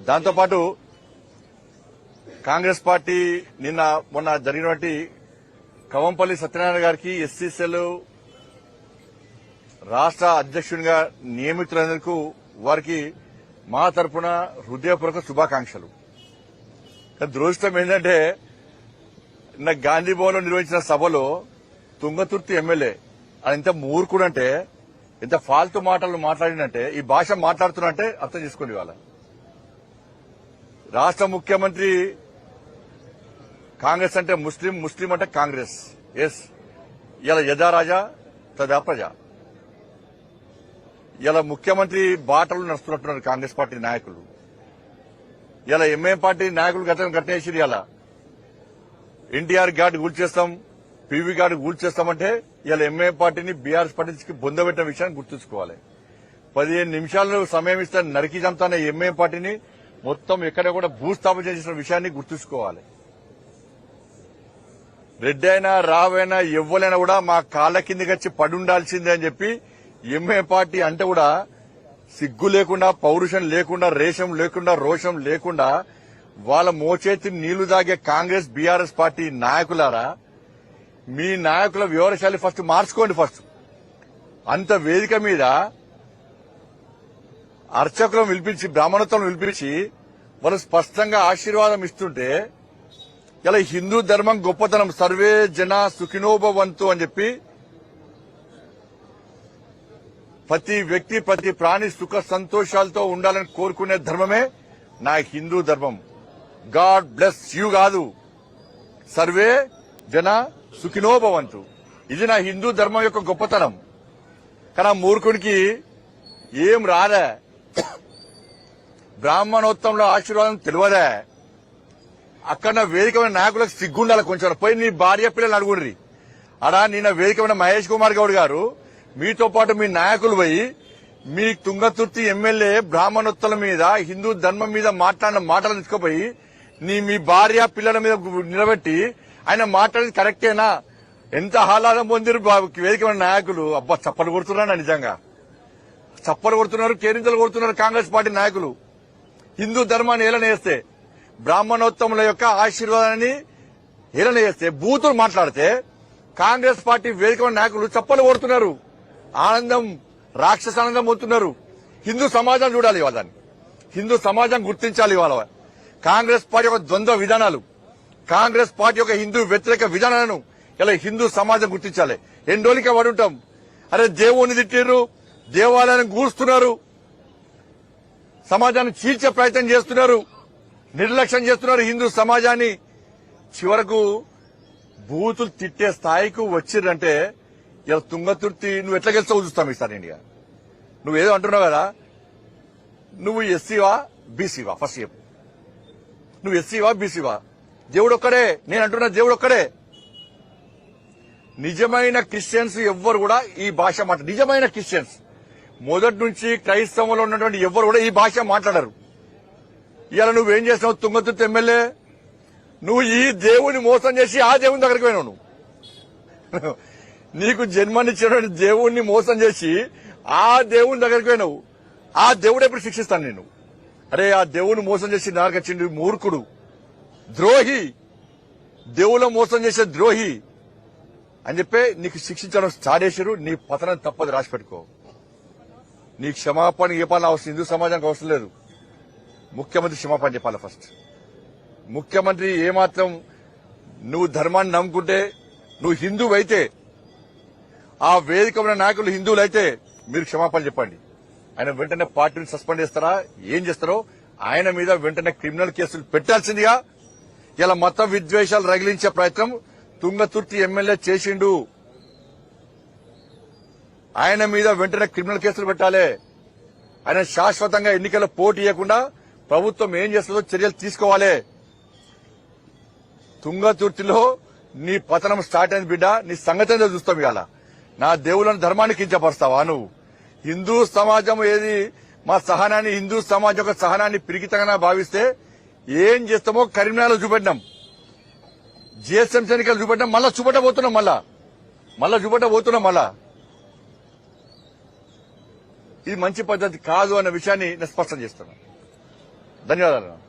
దాంతోపాటు కాంగ్రెస్ పార్టీ మొన్న జరిగినటువంటి కవంపల్లి సత్యనారాయణ గారికి ఎస్సీసీఎల్ రాష్ట్ర అధ్యక్షునిగా నియమితులందుకు వారికి మా తరఫున హృదయపూర్వక శుభాకాంక్షలు. దురదృష్టం ఏంటంటే నాకు గాంధీ భవన్ లో నిర్వహించిన సభలో తుంగతుర్తి ఎమ్మెల్యే అది ఎంత మూర్ఖుడంటే ఎంత ఫాల్తు మాటలు మాట్లాడినంటే ఈ భాష మాట్లాడుతున్నంటే అర్థం చేసుకోండి. ఇవాళ రాష్ట్ర ముఖ్యమంత్రి కాంగ్రెస్ అంటే ముస్లిం అంటే కాంగ్రెస్. ఎస్, ఇలా యథా రాజా తదా ప్రజా. ఇలా ముఖ్యమంత్రి బాటలు నడుస్తున్నట్టున్నారు కాంగ్రెస్ పార్టీ నాయకులు. ఇలా ఎంఐఎం పార్టీ నాయకులు గట్టేసి ఇలా ఎన్టీఆర్ గార్డు కూల్చేస్తాం, పీవీ గార్డు కూల్చేస్తామంటే ఇలా ఎంఐఎం పార్టీని బీఆర్ఎస్ పార్టీకి బొందబెట్టిన విషయాన్ని గుర్తుంచుకోవాలి. 15 నిమిషాలు సమయం ఇస్తే నరికి చంపుతానే ఎంఐఎం పార్టీని మొత్తం ఎక్కడ కూడా భూస్థాపన చేసిన విషయాన్ని గుర్తుంచుకోవాలి. రెడ్డి అయినా రావైనా ఎవ్వలైనా కూడా మా కాళ్ల కిందకి వచ్చి పడుండాల్సిందే అని చెప్పి ఎంఐఎం పార్టీ అంటే కూడా సిగ్గు లేకుండా, పౌరుషం లేకుండా, రేషం లేకుండా, రోషం లేకుండా వాళ్ళ మోచేతి నీళ్లు దాగే కాంగ్రెస్ బీఆర్ఎస్ పార్టీ నాయకులారా, మీ నాయకుల వివరశాలి ఫస్ట్ మార్చుకోండి. ఫస్ట్ అంత వేదిక మీద అర్చకులను పిలిపించి, బ్రాహ్మణత్వం పిలిపించి వాళ్ళు స్పష్టంగా ఆశీర్వాదం ఇస్తుంటే ఇలా హిందూ ధర్మం గొప్పతనం, సర్వే జన సుఖినోభవంతు అని చెప్పి ప్రతి వ్యక్తి ప్రతి ప్రాణి సుఖ సంతోషాలతో ఉండాలని కోరుకునే ధర్మమే నా హిందూ ధర్మం. గాడ్ బ్లెస్ యూ కాదు, సర్వే జన సుఖినోభవంతు. ఇది నా హిందూ ధర్మం యొక్క గొప్పతనం. కానీ ఆ మూర్ఖునికి ఏం రాలే, బ్రాహ్మణోత్సవంలో ఆశీర్వాదం తెలియదే. అక్కడ వేదికమైన నాయకులకు సిగ్గుండాలి కొంచెం. పోయి నీ భార్య పిల్లలు అడుగుండ్రి. అడా నిన్న వేదికమైన మహేష్ కుమార్ గౌడ్ గారు మీతో పాటు మీ నాయకులు పోయి మీ తుంగతుర్తి ఎమ్మెల్యే బ్రాహ్మణోత్సవం మీద, హిందూ ధర్మం మీద మాట్లాడిన మాటలు తీసుకుపోయి మీ భార్య పిల్లల మీద నిలబెట్టి ఆయన మాట్లాడేది కరెక్టేనా? ఎంత ఆహ్లాదం పొందిరు వేదికమైన నాయకులు. అబ్బా, చప్పలు కొడుతున్నారా? నిజంగా చప్పలు కొడుతున్నారు, కేరింతలు కొడుతున్నారు కాంగ్రెస్ పార్టీ నాయకులు. హిందూ ధర్మాన్ని ఏలన చేస్తే, బ్రాహ్మణోత్తముల యొక్క ఆశీర్వాదాన్ని ఏలన చేస్తే, బూతులు మాట్లాడితే కాంగ్రెస్ పార్టీ వేదికమైన నాయకులు చప్పలు కొడుతున్నారు. ఆనందం, రాక్షస ఆనందం పొందుతున్నారు. హిందూ సమాజం చూడాలి ఇవాళ, దాన్ని హిందూ సమాజం గుర్తించాలి. ఇవాళ కాంగ్రెస్ పార్టీ యొక్క ద్వంద్వ విధానాలు, కాంగ్రెస్ పార్టీ యొక్క హిందూ వ్యతిరేక విధానాలను ఇలా హిందూ సమాజం గుర్తించాలి. ఎన్ని రోజులకే పడుంటాం? అరే దేవుణ్ణి తిట్టిర్రు, దేవాలయాన్ని గూస్తున్నారు, సమాజాన్ని చీల్చే ప్రయత్నం చేస్తున్నారు, నిర్లక్ష్యం చేస్తున్నారు హిందూ సమాజాన్ని. చివరకు బూతులు తిట్టే స్థాయికి వచ్చిర్రంటే ఇలా తుంగతుర్తి నువ్వు ఎట్లా గెలుస్తావు చూస్తాం ఈసారి ఇండియా. నువ్వేదో అంటున్నావు కదా, నువ్వు ఎస్సీవా బీసీవా? ఫస్ట్ చెప్పు, నువ్వు ఎస్సీవా బీసీవా? దేవుడు ఒక్కడే. నేను అంటున్నా దేవుడు ఒక్కడే. నిజమైన క్రిస్టియన్స్ ఎవ్వరు కూడా ఈ భాష మాట్లాడరు. నిజమైన క్రిస్టియన్స్ మొదటి నుంచి క్రైస్తవంలో ఉన్నటువంటి ఎవ్వరు కూడా ఈ భాష మాట్లాడరు. ఇవాళ నువ్వేం చేసినావు తుంగతుర్తి ఎమ్మెల్యే? నువ్వు ఈ దేవుని మోసం చేసి ఆ దేవుని దగ్గరికి పోయినావు. నువ్వు నీకు జన్మనిచ్చినటువంటి దేవుణ్ణి మోసం చేసి ఆ దేవుని దగ్గరికి పోయినావు. ఆ దేవుడు ఎప్పుడు శిక్షిస్తాను నేను? అరే, ఆ దేవుని మోసం చేసి నారకొచ్చిండు మూర్ఖుడు, ద్రోహి, దేవుళ్ళ మోసం చేసే ద్రోహి అని చెప్పి నీకు శిక్షించడం స్టార్ట్ చేశారు. నీ పతనం తప్పదు, రాసి పెట్టుకో. నీ క్షమాపణ చెప్పాలని అవసరం హిందూ సమాజానికి అవసరం లేదు. ముఖ్యమంత్రి క్షమాపణ చెప్పాలి ఫస్ట్. ముఖ్యమంత్రి ఏమాత్రం నువ్వు ధర్మాన్ని నమ్ముకుంటే, నువ్వు హిందువు అయితే, ఆ వేదిక ఉన్న నాయకులు హిందువులైతే మీరు క్షమాపణ చెప్పండి. ఆయన వెంటనే పార్టీని సస్పెండ్ చేస్తారా, ఏం చేస్తారో ఆయన మీద వెంటనే క్రిమినల్ కేసులు పెట్టాల్సిందిగా ఇలా మత విద్వేషాలు రగిలించే ప్రయత్నం తుంగతుర్తి ఎమ్మెల్యే చేసిండు. ఆయన మీద వెంటనే క్రిమినల్ కేసులు పెట్టాలి. ఆయన శాశ్వతంగా ఎన్నికల్లో పోటీ ఇవ్వకుండా ప్రభుత్వం ఏం చేస్తుందో చర్యలు తీసుకోవాలి. తుంగతుర్తిలో నీ పతనం స్టార్ట్ అయింది బిడ్డ. నీ సంగతి చూస్తాం. ఇవాళ నా దేవుళ్ళని ధర్మాన్ని కించపరుస్తావా నువ్వు? హిందూ సమాజం ఏది మా సహనాన్ని, హిందూ సమాజం యొక్క సహనాన్ని పిరికితంగా భావిస్తే ఏం చేస్తామో కరీంనగర్లో చూపెట్టినాం, జిఎస్ఎంసీ ఎన్నికలు చూపెట్టినాం, మళ్ళా చూపెట్టబోతున్నాం, మళ్ళా చూపెట్టబోతున్నాం. ఇది మంచి పద్ధతి కాదు అన్న విషయాన్ని నేను స్పష్టం చేస్తున్నాను. ధన్యవాదాలు.